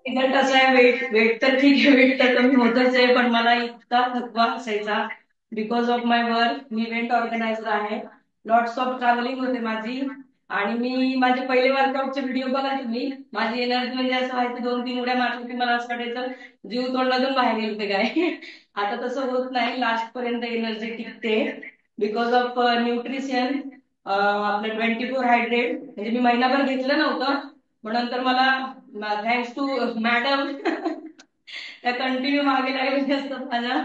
Result असा आहे, weight weight तर ठीक आहे, वेट तर कमी होतच आहे, पण मला इतका थकवा असायचा because of my work. Me event organiser आहे. लॉट्स ऑफ ट्रॅव्हलिंग होते माझी. आणि मी माझे पहिले वर्कआउटचे व्हिडिओ बघा तुम्ही. माझी एनर्जी म्हणजे असं व्हायचं, 2-3 उड्या मारली की मला असं वाटायचं जीव तोंडातून बाहेर येईल ते काय. आता तसं होत नाही, लास्ट पर्यंत एनर्जी टिकते बिकॉज ऑफ न्यूट्रिशन. आपलं 24 हायड्रेट म्हणजे मी महिनाभर घेतलं नव्हतं, पण नंतर मला थँक्स टू मॅडम त्या कंटिन्यू मागे लागलेल्या असतात माझ्या.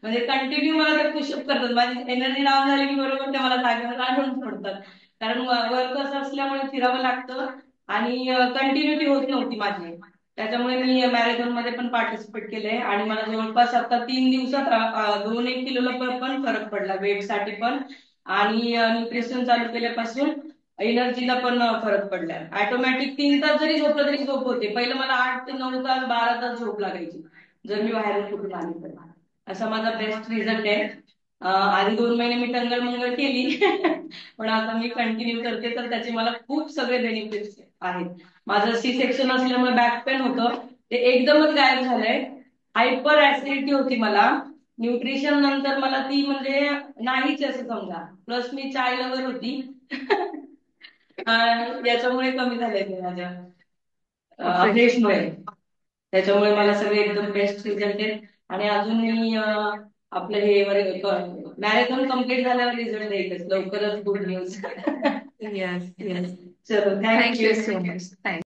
म्हणजे कंटिन्यू मला ते पुशअप करतात, माझी एनर्जी डाऊन झाली की बरोबर ते मला जागेवर आणून सोडतात. कारण वर्क असं असल्यामुळे फिरावं लागतं आणि कंटिन्युटी होत नव्हती माझी. त्याच्यामुळे मी मॅरेथॉन मध्ये पण पार्टिसिपेट केले आणि मला जवळपास आता 3 दिवसात 2-1 किलोला पण फरक पडला, वेट साठी पण आणि न्यूट्रिशन चालू केल्यापासून एनर्जीला पण फरक पडलाय. ऑटोमॅटिक 3 तास जरी झोपलं तरी झोप होते. पहिलं मला 8 ते 9 तास 12 तास झोप लागायची जर मी बाहेरून कुठून आली तर. असा माझा बेस्ट रिझल्ट आहे. आधी 2 महिने मी टंगळ मंगळ केली पण आता मी कंटिन्यू करते, तर त्याचे मला खूप सगळे बेनिफिट्स आहेत. माझं सी सेक्शन असल्यामुळे बॅक पेन होतं, ते एकदमच गायब झालंय. हायपर ऍसिडिटी होती मला. न्यूट्रिशन नंतर मला ती म्हणजे नाहीच असं समजा. प्लस मी चाय लवर होती याच्यामुळे कमी झालंय ते माझ्या फ्रेशमुळे. त्याच्यामुळे मला सगळे एकदम बेस्ट रिझल्ट आहेत. आणि अजून मी आपलं हे मॅरेथॉन कम्प्लीट झाल्यावर रिझल्ट येईलच लवकरच, गुड न्यूज. Yes, yes. चलो, Thank you thank you. so much. Thank